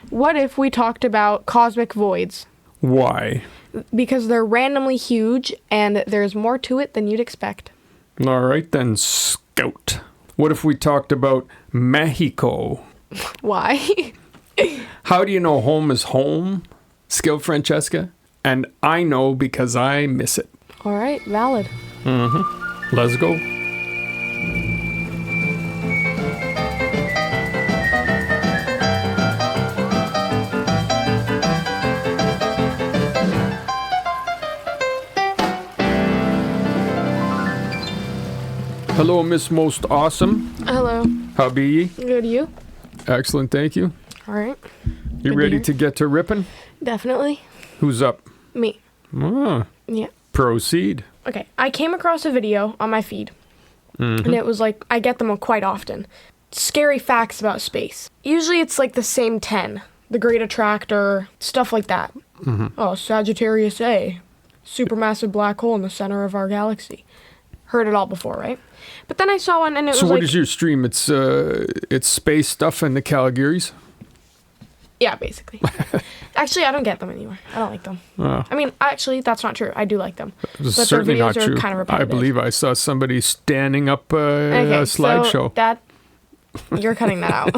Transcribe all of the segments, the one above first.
What if we talked about cosmic voids? Why? Because they're randomly huge and there's more to it than you'd expect. All right then, Scout. What if we talked about Mexico? Why? How do you know home is home, Scout Francesca? And I know because I miss it. All right, valid. Let's go. Hello, Miss Most Awesome. Hello. How be ye? Good, you? Excellent, thank you. All right. You Good ready to to get to ripping? Definitely. Who's up? Me. Ah, Yeah. proceed. Okay, I came across a video on my feed, and it was like, I get them quite often. Scary facts about space. Usually it's like the same 10. The Great Attractor, stuff like that. Oh, Sagittarius A, supermassive black hole in the center of our galaxy. Heard it all before, right? But then I saw one and it was So like... what is your stream? It's space stuff and the Calgaries? Yeah, basically. Actually, I don't get them anymore. I don't like them. Oh. I mean, actually, that's not true. I do like them. It's But certainly their not videos are true. kind of I repetitive. believe I saw somebody standing up a Okay, slideshow. so Dad, you're cutting that out.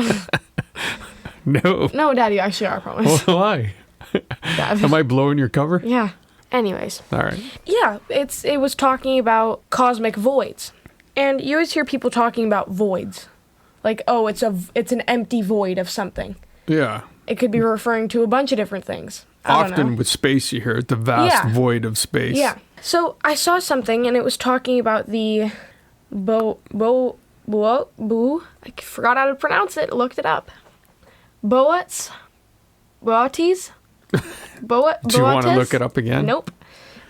No. No, Dad, you actually are, I promise. Why? Dad. Am I blowing your cover? Yeah. Anyways. All right. Yeah, it was talking about cosmic voids. And you always hear people talking about voids. Like, oh, it's an empty void of something. Yeah. It could be referring to a bunch of different things. I don't know. Often with space, you hear it, the vast Yeah. void of space. Yeah. So I saw something, and it was talking about the I forgot how to pronounce it. Looked it up. Boats. Do you want to look it up again? Nope.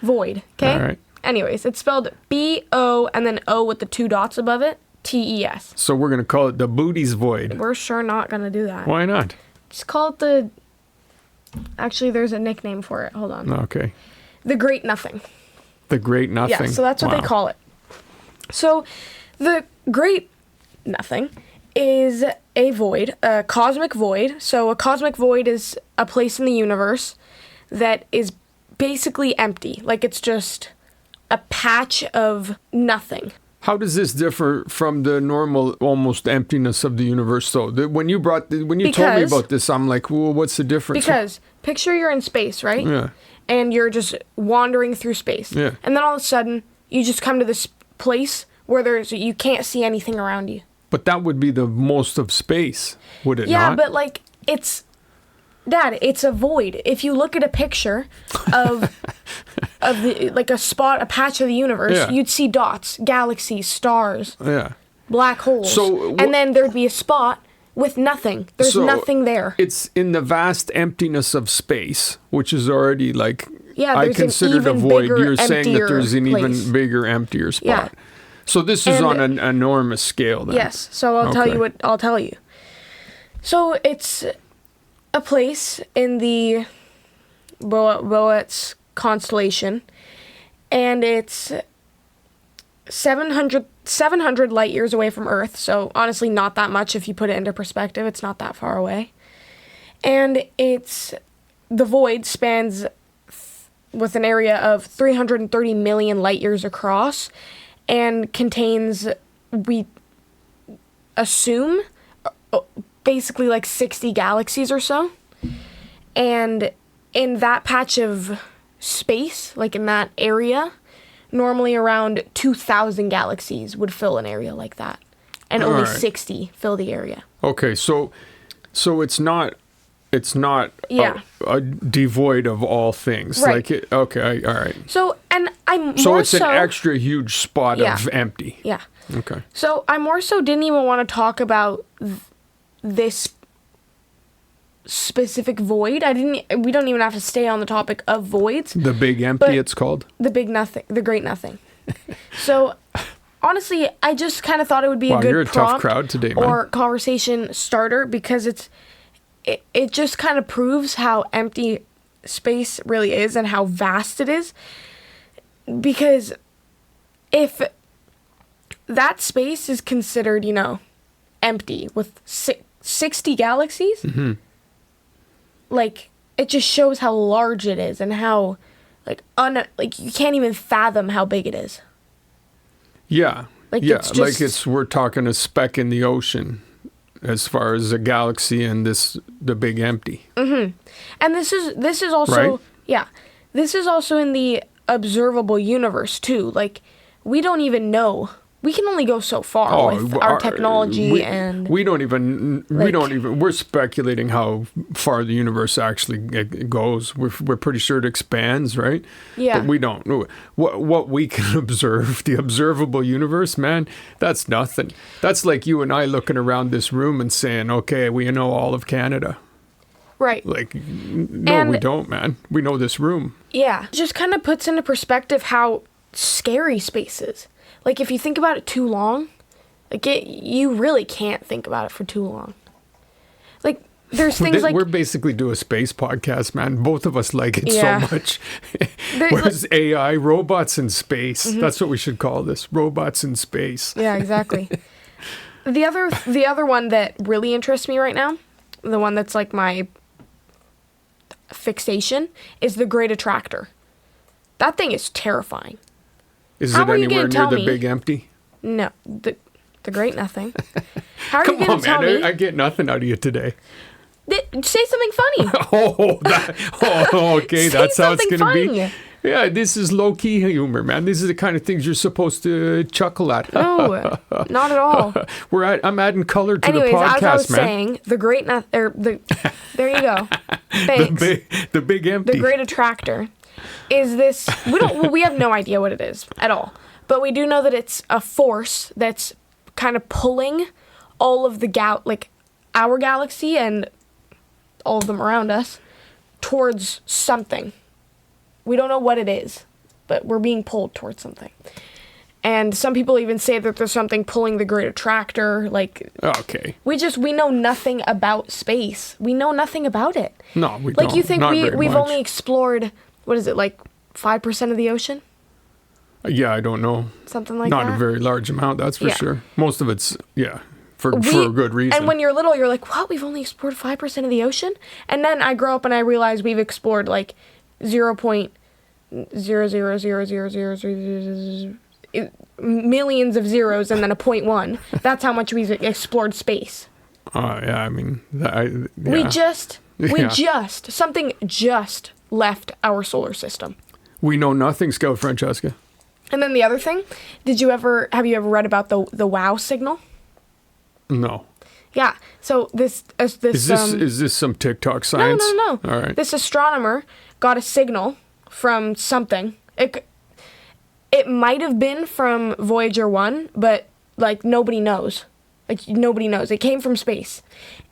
Void. Okay. All right. Anyways, it's spelled B-O and then O with the 2 dots above it. T-E-S. So we're going to call it the booties void. We're sure not gonna do that. Why not? Just call it the... Actually, there's a nickname for it. Hold on. Okay. The Great Nothing. The Great Nothing. Yeah, so that's what they call it. So, the Great Nothing is a void, a cosmic void. So, a cosmic void is a place in the universe that is basically empty. Like, it's just a patch of nothing. How does this differ from the normal almost emptiness of the universe though? When you told me about this, I'm like, well, what's the difference? Because picture you're in space, right? Yeah. And you're just wandering through space. Yeah. And then all of a sudden, you just come to this place where you can't see anything around you. But that would be the most of space, would it not? Yeah, but like Dad, it's a void. If you look at a picture of the like a patch of the universe, Yeah. you'd see dots, galaxies, stars, Yeah. black holes. So and then there'd be a spot with nothing. There's So nothing there. It's in the vast emptiness of space, which is already like Yeah, I there's an considered a even void. bigger, You're saying that there's an emptier place. even bigger, emptier spot. Yeah. So this is And- on an enormous scale then. Yes, so I'll tell Okay. you what I'll tell you. So it's a place in the Boets constellation, and it's 700 light years away from Earth, so honestly not that much if you put it into perspective. It's not that far away. And the void spans with an area of 330 million light years across, and contains, we assume, basically like 60 galaxies or so. And in that patch of space, like in that area, normally around 2,000 galaxies would fill an area like that. And only Alright. 60 fill the area. Okay, so it's not Yeah. a devoid of all things. Right. Like all right. So, and I'm So more it's an extra huge spot Yeah. of empty. Yeah. Okay. So I more so didn't even want to talk about this specific void. We don't even have to stay on the topic of voids. The big empty, But- it's called. The big nothing, the great nothing. So honestly, I just kind of thought it would be Wow, a good you're a tough prompt crowd today, man. or conversation starter, because it just kind of proves how empty space really is and how vast it is. Because if that space is considered, empty with 60 galaxies, like, it just shows how large it is and how, like, you can't even fathom how big it is. Yeah. Like, yeah, it's just, like we're talking a speck in the ocean as far as a galaxy and the big empty. Mm-hmm. And this is also, right? Yeah, this is also in the observable universe too. Like, we don't even know. We can only go so far with our technology we're speculating how far the universe actually goes. We're pretty sure it expands, right? Yeah. But we don't know. What we can observe, the observable universe, man, that's nothing. That's like you and I looking around this room and saying, okay, we know all of Canada. Right. Like, no, we don't, man. We know this room. Yeah. It just kind of puts into perspective how scary space is. Like, if you think about it too long, like, you really can't think about it for too long. Like, there's things like... We're basically doing a space podcast, man. Both of us like it so much. Whereas AI, robots in space. Mm-hmm. That's what we should call this. Robots in space. Yeah, exactly. The other one that really interests me right now, the one that's like my fixation, is the Great Attractor. That thing is terrifying. Is it anywhere near the big empty? No, the Great Nothing. How are Come you going to tell me? I get nothing out of you today. Say something funny. Okay, that's how it's going to be. Yeah, this is low-key humor, man. These are the kind of things you're supposed to chuckle at. No, not at all. I'm adding color to Anyways, the podcast, as I was man. saying, the Great there you go. Thanks. The big empty. The Great Attractor is this. We have no idea what it is at all, but we do know that it's a force that's kind of pulling all of our galaxy and all of them around us towards something. We don't know what it is, but we're being pulled towards something. And some people even say that there's something pulling the Great Attractor. Like, okay, we know nothing about space. We know nothing about it. No, we don't. Like, you think we've much. only explored, what is it, like 5% of the ocean? Yeah, I don't know. Something like that. Not a very large amount, that's for sure. Most of it's, for a good reason. And when you're little, you're like, what? We've only explored 5% of the ocean? And then I grow up and I realize we've explored like 0.0000000 millions of zeros and then a 0.1. That's how much we've explored space. Yeah, I mean, Something just left our solar system. We know nothing, Scout Francesca. And then the other thing, have you ever read about the WOW signal? No. Yeah. So this is this some TikTok science? No. All right. This astronomer got a signal from something. It might have been from Voyager 1, but like nobody knows. It came from space.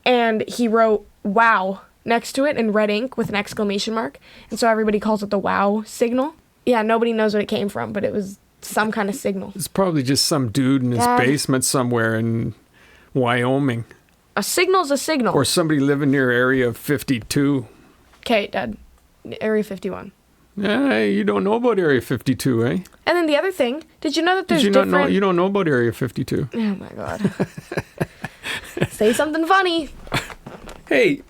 And he wrote WOW next to it in red ink with an exclamation mark. And so everybody calls it the WOW signal. Yeah, nobody knows what it came from, but it was some kind of signal. It's probably just some dude in his basement somewhere in Wyoming. A signal's a signal. Or somebody living near Area 52. Okay, Dad. Area 51. You don't know about Area 52, eh? And then the other thing, did you know that there's you don't know about Area 52? Oh my God. Say something funny. Hey.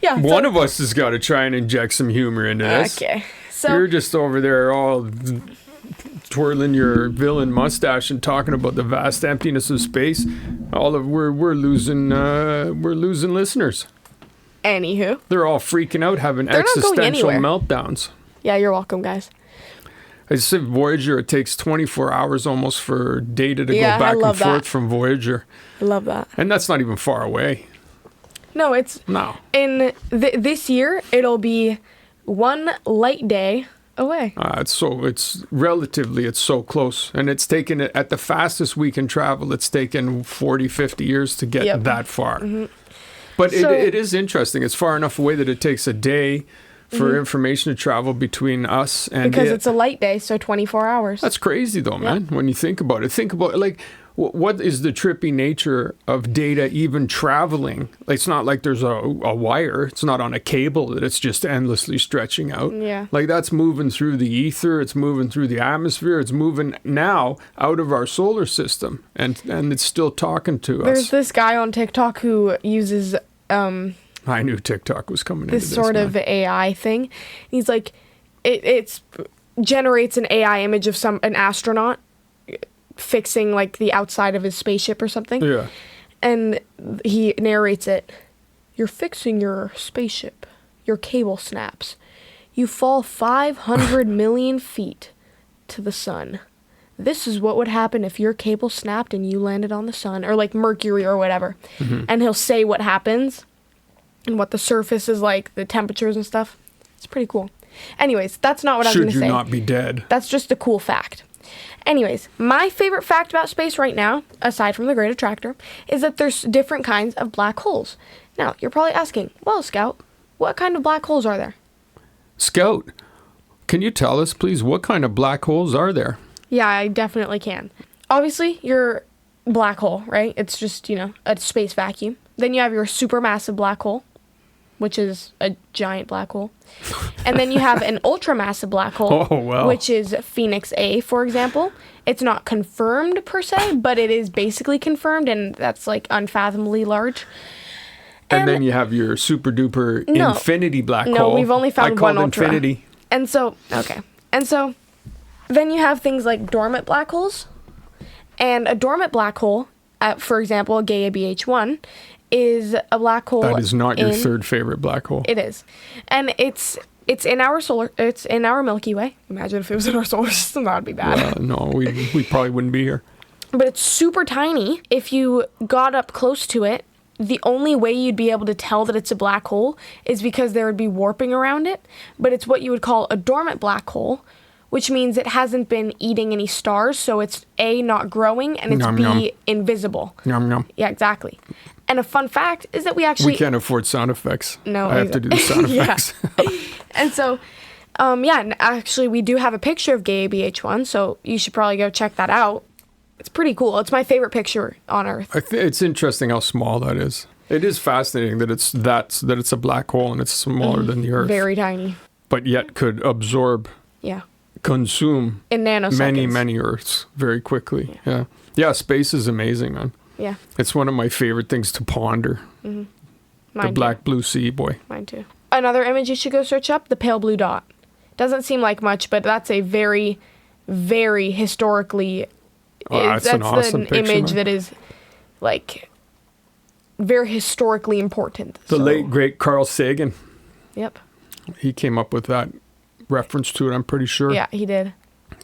Yeah. One of us has got to try and inject some humor into this. Okay. So you're just over there all twirling your villain mustache and talking about the vast emptiness of space. We're losing listeners. Anywho, they're all freaking out, having existential meltdowns. Yeah, you're welcome, guys. I said Voyager, it takes 24 hours almost for data to go back and forth from Voyager. I love that. And that's not even far away. No, it's... No. In this year, it'll be one light day away. It's so close. And it's taken, at the fastest we can travel, it's taken 40, 50 years to get that far. Mm-hmm. But it is interesting. It's far enough away that it takes a day for information to travel between us and because it's a light day, so 24 hours. That's crazy, though, man, when you think about it. Think about, like, what is the trippy nature of data even traveling? Like, it's not like there's a wire. It's not on a cable that it's just endlessly stretching out. Yeah. Like, that's moving through the ether. It's moving through the atmosphere. It's moving now out of our solar system, and it's still talking to us. There's this guy on TikTok who uses I knew TikTok was coming into this sort of AI thing. He's like, it's generates an AI image of an astronaut fixing like the outside of his spaceship or something. Yeah. And he narrates it. You're fixing your spaceship. Your cable snaps. You fall 500 million feet to the sun. This is what would happen if your cable snapped and you landed on the sun, or like Mercury or whatever. Mm-hmm. And he'll say what happens and what the surface is like, the temperatures and stuff. It's pretty cool. Anyways, that's not what I was going to say. Should you not be dead? That's just a cool fact. Anyways, my favorite fact about space right now, aside from the Great Attractor, is that there's different kinds of black holes. Now, you're probably asking, well, Scout, what kind of black holes are there? Scout, can you tell us, please, what kind of black holes are there? Yeah, I definitely can. Obviously, your black hole, right? It's just, a space vacuum. Then you have your supermassive black hole, which is a giant black hole. And then you have an ultramassive black hole, which is Phoenix A, for example. It's not confirmed per se, but it is basically confirmed, and that's like unfathomably large. And then you have your super duper infinity black hole. No, we've only found one ultra. Infinity. And so, then you have things like dormant black holes. And a dormant black hole, for example, a Gaia BH1, is a black hole. That is not your third favorite black hole. It is. And it's in our Milky Way. Imagine if it was in our solar system, that would be bad. No, we probably wouldn't be here. But it's super tiny. If you got up close to it, the only way you'd be able to tell that it's a black hole is because there would be warping around it. But it's what you would call a dormant black hole, which means it hasn't been eating any stars, so it's A, not growing, and it's B, invisible. Yum, yum. Yeah, exactly. And a fun fact is that we can't afford sound effects. No. I have to do the sound effects. And so, and actually we do have a picture of Gaia BH1, so you should probably go check that out. It's pretty cool. It's my favorite picture on Earth. It's interesting how small that is. It is fascinating that it's a black hole and it's smaller than the Earth. Very tiny. But yet could absorb, consume in nanoseconds. many Earths very quickly. Yeah, space is amazing, man. Yeah. It's one of my favorite things to ponder. Mm-hmm. The black blue sea, boy. Mine too. Another image you should go search up, the pale blue dot. Doesn't seem like much, but that's a very, very historically... that's an awesome picture, image that is, like, very historically important. The late, great Carl Sagan. Yep. He came up with that reference to it, I'm pretty sure. Yeah, he did.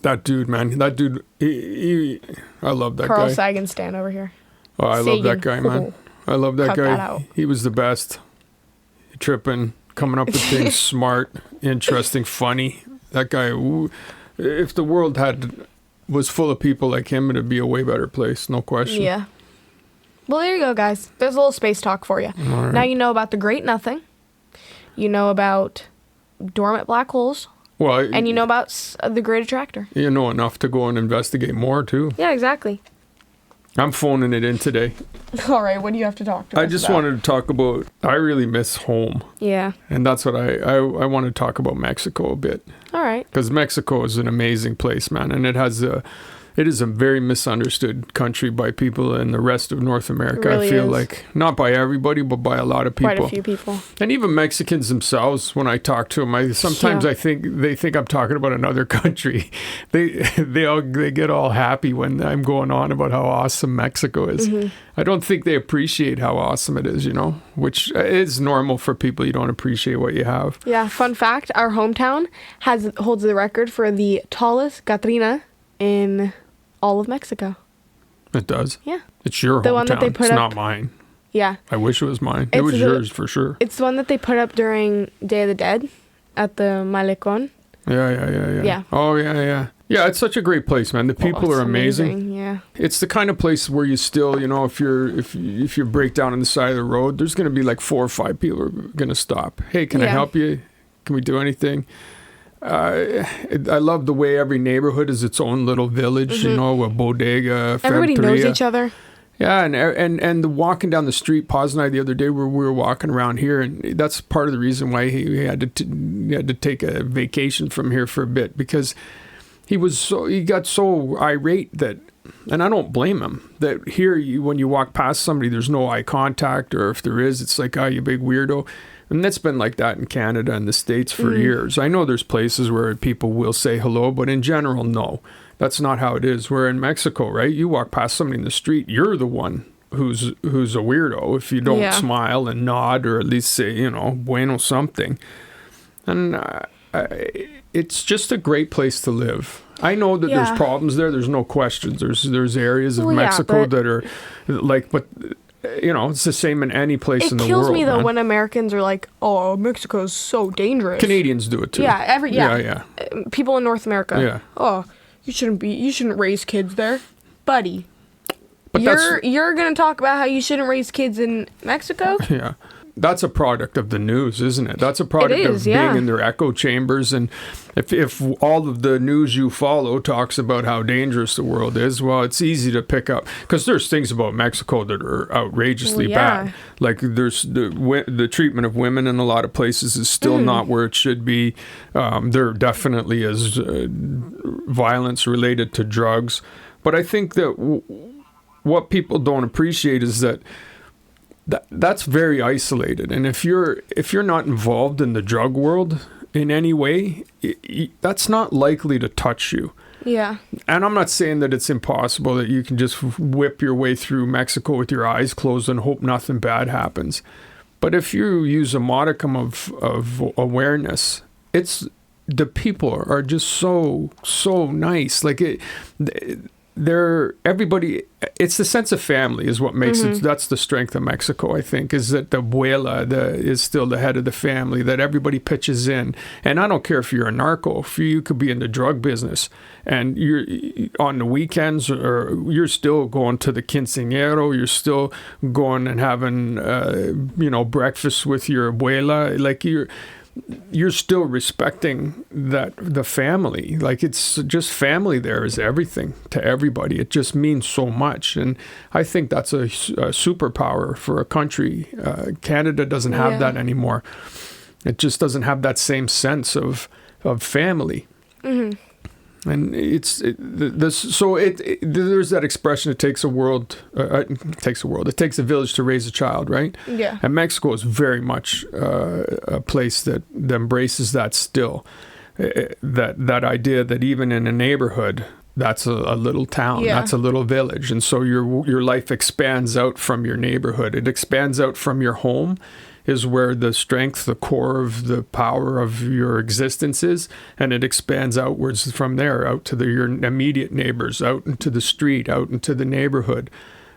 That dude, man. That dude, I love that guy. Carl Sagan stand over here. Oh, I love that guy, man. I love that Cut guy. That out. He was the best. Tripping, coming up with things smart, interesting, funny. That guy, if the world was full of people like him, it'd be a way better place, no question. Yeah. Well, there you go, guys. There's a little space talk for you. Right. Now you know about the Great Nothing. You know about dormant black holes. Well, and you know about the Great Attractor. You know enough to go and investigate more, too. Yeah, exactly. I'm phoning it in today. All right, what do you have to talk to us I just wanted to talk about, I really miss home. Yeah. And that's what I want to talk about Mexico a bit. All right. Because Mexico is an amazing place, man. And it is a very misunderstood country by people in the rest of North America. Really I feel is. like not by everybody, but by a lot of people. Quite a few people. And even Mexicans themselves, when I talk to them, I think they think I'm talking about another country. They get all happy when I'm going on about how awesome Mexico is. Mm-hmm. I don't think they appreciate how awesome it is, which is normal for people. You don't appreciate what you have. Yeah. Fun fact: our hometown holds the record for the tallest Catrina in all of Mexico. It does? Yeah. It's your the hometown. One that they put it's up, not mine. Yeah. I wish it was mine. It was yours for sure. It's the one that they put up during Day of the Dead at the Malecon. Yeah. Oh, yeah. Yeah, it's such a great place, man. The people are amazing. Yeah. It's the kind of place where you still, if you break down on the side of the road, there's going to be like 4 or 5 people who are going to stop. Hey, can I help you? Can we do anything? I love the way every neighborhood is its own little village, a bodega, everybody ferreteria. knows each other. Yeah, and the walking down the street, Paz and I the other day, where we were walking around here, and that's part of the reason why he had to take a vacation from here for a bit, because he got so irate that And I don't blame him. That here, when you walk past somebody, there's no eye contact, or if there is, it's like, oh, you big weirdo. And that's been like that in Canada and the States for years. I know there's places where people will say hello, but in general, no. That's not how it is. Where in Mexico, right? You walk past somebody in the street, you're the one who's a weirdo if you don't smile and nod, or at least say, you know, bueno something. And it's just a great place to live. I know that there's problems there. There's no questions. There's areas of Mexico that are like, but you know, it's the same in any place in the world. It kills me though when Americans are like, "Oh, Mexico's so dangerous." Canadians do it too. Yeah, people in North America. Yeah. Oh, you shouldn't raise kids there, buddy. But you're gonna talk about how you shouldn't raise kids in Mexico? Yeah. That's a product of the news, isn't it? That's a product of being in their echo chambers. And if all of the news you follow talks about how dangerous the world is, well, it's easy to pick up. Because there's things about Mexico that are outrageously bad. Like there's the treatment of women in a lot of places is still not where it should be. There definitely is violence related to drugs. But I think that what people don't appreciate is that that's very isolated, and if you're not involved in the drug world in any way, that's not likely to touch you. Yeah. And I'm not saying that it's impossible that you can just whip your way through Mexico with your eyes closed and hope nothing bad happens. But if you use a modicum of awareness, it's the people are just so nice. Like everybody, it's the sense of family is what makes it. That's the strength of Mexico, I think, is that the abuela is still the head of the family, that everybody pitches in. And I don't care if you're a narco, if you could be in the drug business and you're on the weekends, or you're still going to the quinceañero, you're still going and having breakfast with your abuela, like you're still respecting the family. Like, it's just family there is everything to everybody. It just means so much. And I think that's a superpower for a country. Canada doesn't have that anymore. It just doesn't have that same sense of family. And there's that expression, it takes a village to raise a child, right? Yeah. And Mexico is very much a place that embraces that still. That idea that even in a neighborhood, that's a little town, that's a little village. And so your life expands out from your neighborhood. It expands out from your home, is where the strength, the core of the power of your existence is, and it expands outwards from there, out to your immediate neighbors, out into the street, out into the neighborhood,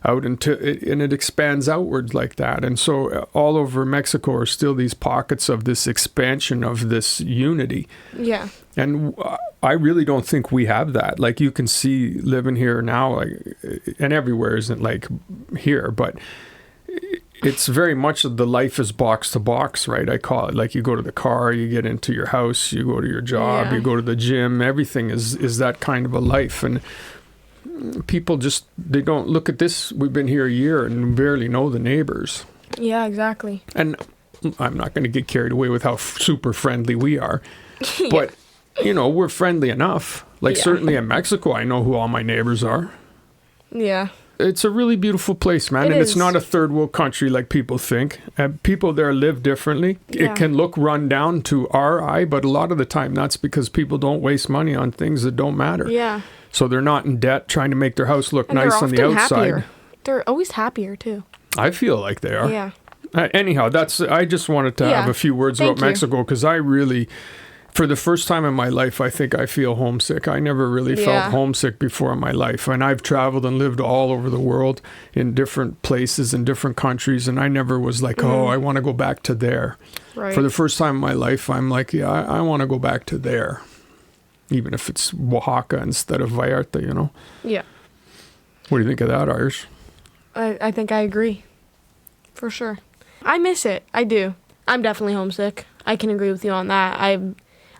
and it expands outwards like that. And so all over Mexico are still these pockets of this expansion of this unity. Yeah. And I really don't think we have that. Like, you can see living here now, like, and everywhere isn't like here, but it's very much the life is box to box, right? I call it. Like, you go to the car, you get into your house, you go to your job, you go to the gym. Everything is that kind of a life. And people just, they don't look at this. We've been here a year and barely know the neighbors. Yeah, exactly. And I'm not going to get carried away with how super friendly we are. But, we're friendly enough. Like, certainly in Mexico, I know who all my neighbors are. Yeah. It's a really beautiful place, man. It's not a third world country like people think. People there live differently. Yeah. It can look run down to our eye, but a lot of the time that's because people don't waste money on things that don't matter. Yeah. So they're not in debt trying to make their house look nice on the outside. Happier. They're always happier too. I feel like they are. Yeah. Anyhow, I just wanted to have a few words about Mexico, because I really, for the first time in my life, I think I feel homesick. I never really felt homesick before in my life. And I've traveled and lived all over the world in different places in different countries. And I never was like, oh, I want to go back to there. Right. For the first time in my life, I'm like, I want to go back to there. Even if it's Oaxaca instead of Vallarta, Yeah. What do you think of that, Irish? I think I agree. For sure. I miss it. I do. I'm definitely homesick. I can agree with you on that.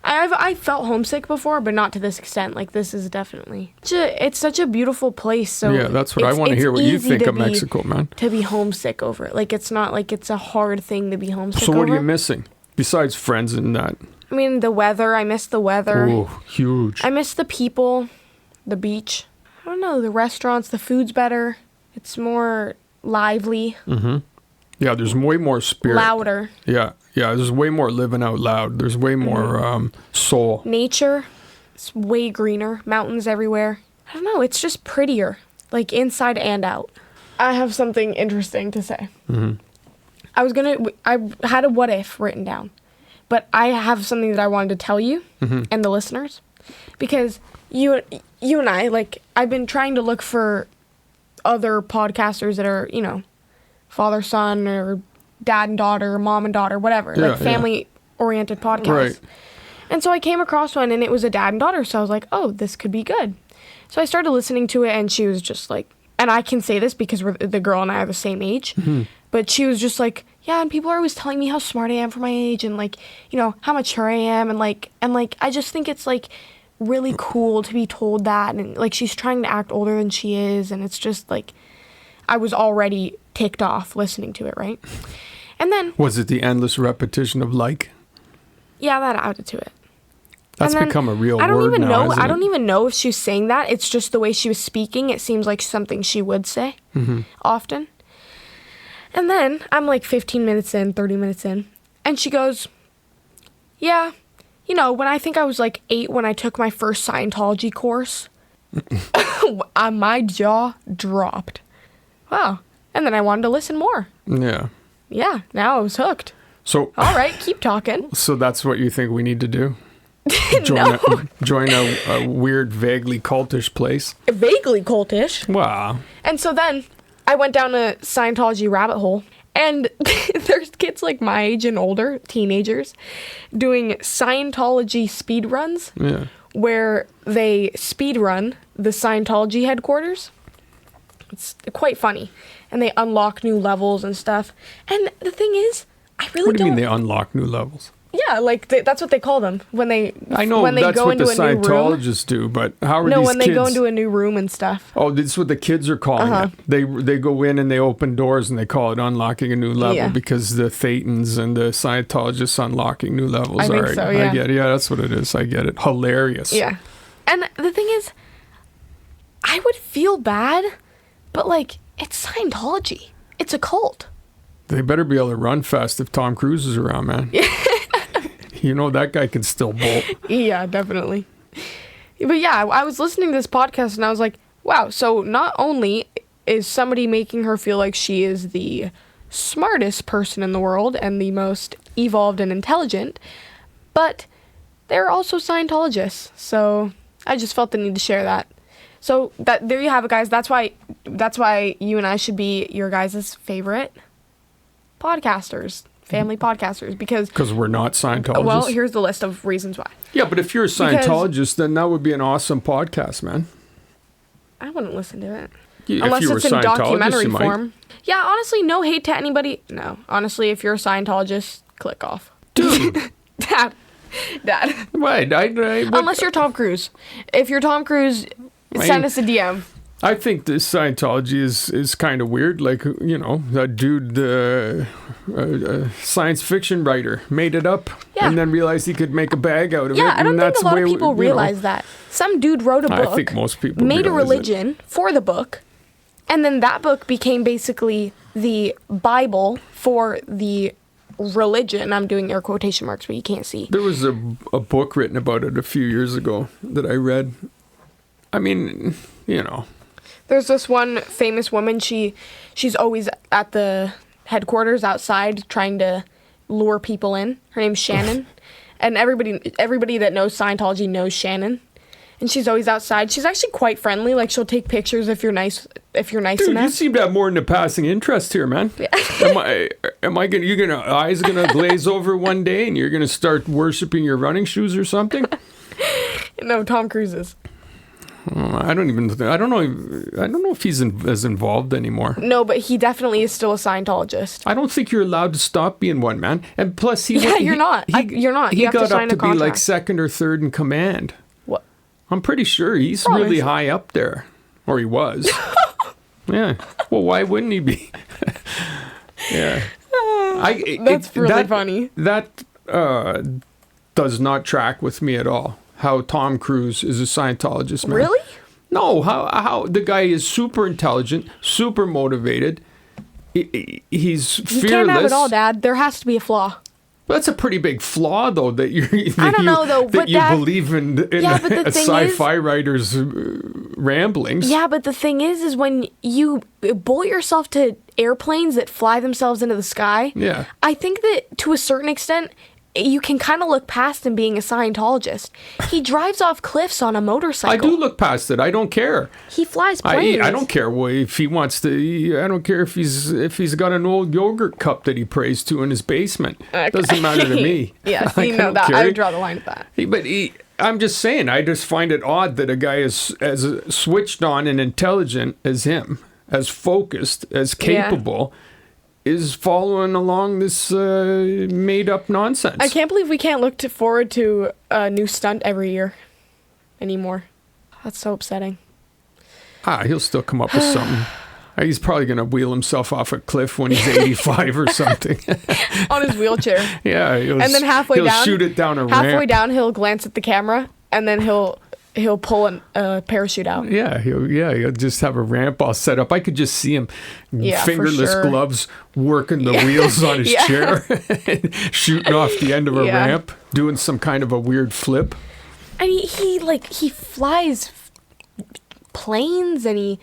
I felt homesick before, but not to this extent. Like, this is definitely... It's such a beautiful place. So yeah, that's what I want to hear, what you think of Mexico, man. To be homesick over it. Like, it's not like it's a hard thing to be homesick over. So what are you missing, besides friends and that? I mean, the weather. I miss the weather. Oh, huge. I miss the people, the beach. I don't know, the restaurants, the food's better. It's more lively. Mm-hmm. Yeah, there's way more spirit. Louder. Yeah, there's way more living out loud. There's way more soul. Nature, it's way greener. Mountains everywhere. I don't know, it's just prettier, like inside and out. I have something interesting to say. Mm-hmm. I had a what if written down, but I have something that I wanted to tell you and the listeners, because you and I, like, I've been trying to look for other podcasters that are, you know, father, son, or dad and daughter, or mom and daughter, whatever, like family-oriented podcasts. Right. And so I came across one, and it was a dad and daughter, so I was like, oh, this could be good. So I started listening to it, and she was just like, and I can say this because the girl and I are the same age, but she was just like, yeah, and people are always telling me how smart I am for my age, and, like, you know, how mature I am, and like, I just think it's, like, really cool to be told that, and, like, she's trying to act older than she is, and it's just, like, I was already ticked off listening to it, right? And then... Was it the endless repetition of like? Yeah, that added to it. That's become a real word now, I don't even know if she's saying that. It's just the way she was speaking. It seems like something she would say often. And then I'm like 15 minutes in, 30 minutes in, and she goes, yeah, you know, when I think I was like 8 when I took my first Scientology course, my jaw dropped. Wow. And then I wanted to listen more. Yeah. Yeah, now I was hooked. So, all right, keep talking. So that's what you think we need to do? Join a weird, vaguely cultish place. Vaguely cultish. Wow. And so then I went down a Scientology rabbit hole, and there's kids like my age and older, teenagers, doing Scientology speed runs. Yeah. Where they speed run the Scientology headquarters. It's quite funny. And they unlock new levels and stuff. And the thing is, I really don't... What do you mean they unlock new levels? Yeah, like, that's what they call them. When they I know when they that's go what into the a new Scientologists do, but how are these kids... No, when they go into a new room and stuff. Oh, this is what the kids are calling it. They go in and they open doors and they call it unlocking a new level because the Thetans and the Scientologists unlocking new levels. I think so, yeah. I get it. Yeah, that's what it is. I get it. Hilarious. Yeah. And the thing is, I would feel bad, but, like, it's Scientology. It's a cult. They better be able to run fast if Tom Cruise is around, man. You know that guy can still bolt. Yeah, definitely. But yeah, I was listening to this podcast and I was like, wow, so not only is somebody making her feel like she is the smartest person in the world and the most evolved and intelligent, but they're also Scientologists. So I just felt the need to share that. So there you have it, guys. That's why you and I should be your guys' favorite podcasters. Family podcasters, because we're not Scientologists. Well, here's the list of reasons why. Yeah, but if you're a Scientologist, then that would be an awesome podcast, man. I wouldn't listen to it. Unless it's in documentary form. Yeah, honestly, no hate to anybody. No, honestly, if you're a Scientologist, click off. Dude. Dad. Wait, unless you're Tom Cruise. If you're Tom Cruise, send us a DM. I think this Scientology is kind of weird. Like, you know, that dude, the science fiction writer, made it up and then realized he could make a bag out of it. Yeah, I don't think a lot of people realize that. Some dude wrote a book. I think most people made a religion for the book, and then that book became basically the Bible for the religion. I'm doing air quotation marks, but you can't see. There was a book written about it a few years ago that I read. I mean, you know. There's this one famous woman, she's always at the headquarters outside trying to lure people in. Her name's Shannon. And everybody that knows Scientology knows Shannon. And she's always outside. She's actually quite friendly. Like, she'll take pictures if you're nice Dude, enough. You seem to have more than a passing eyes gonna glaze over one day and you're gonna start worshiping your running shoes or something? No, Tom Cruise is. I don't know if he's as involved anymore. No, but he definitely is still a Scientologist. I don't think you're allowed to stop being one, man. And plus, you're not. You're not. He you have got to sign up to a contract. be like second or third in command. What? I'm pretty sure he's really high up there, or he was. Yeah. Well, why wouldn't he be? Yeah. That's really funny. That does not track with me at all. How Tom Cruise is a Scientologist, man. Really? No, how the guy is super intelligent, super motivated. He's fearless. You can't have it all, Dad. There has to be a flaw. That's a pretty big flaw, though, that you believe in a sci-fi writer's ramblings. Yeah, but the thing is when you bolt yourself to airplanes that fly themselves into the sky, yeah. I think that to a certain extent, you can kind of look past him being a Scientologist. He drives off cliffs on a motorcycle. I do look past it. I don't care. He flies planes. I don't care if he wants to. I don't care if he's got an old yogurt cup that he prays to in his basement. Okay. Doesn't matter to me. Yes, you know that. I would draw the line at that. But I'm just saying. I just find it odd that a guy is as switched on and intelligent as him, as focused, as capable. Yeah. Is following along this made-up nonsense. I can't believe we can't look forward to a new stunt every year anymore. That's so upsetting. He'll still come up with something. He's probably going to wheel himself off a cliff when he's 85 or something. On his wheelchair. Yeah. And then halfway down, shoot it down a ramp. Halfway down, he'll glance at the camera, and then he'll pull a parachute out. Yeah, he'll just have a ramp all set up. I could just see him, fingerless gloves, working the wheels on his chair, shooting off the end of a ramp, doing some kind of a weird flip. And he flies planes, and he.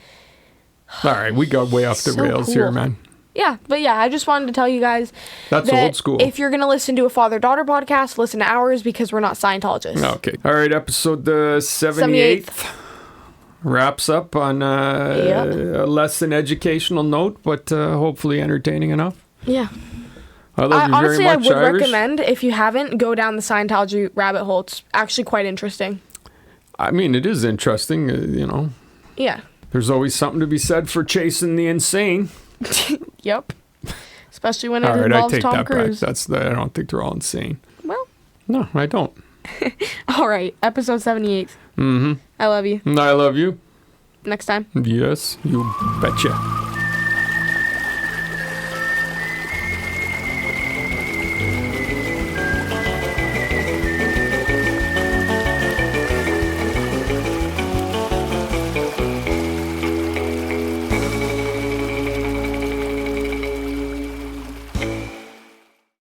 All right, we got way off the rails here, man. Yeah, but I just wanted to tell you guys that's that old school. If you're going to listen to a father-daughter podcast, listen to ours because we're not Scientologists. Okay. All right, episode 78th wraps up on a less than educational note, but hopefully entertaining enough. Yeah. I love you very much, I would Irish. recommend, if you haven't, go down the Scientology rabbit hole. It's actually quite interesting. I mean, it is interesting, Yeah. There's always something to be said for chasing the insane. Yep. Especially when it involves Tom Cruise. Back. I don't think they're all insane. Well. No, I don't. All right. Episode 78. Mm-hmm. I love you. I love you. Next time. Yes, you betcha.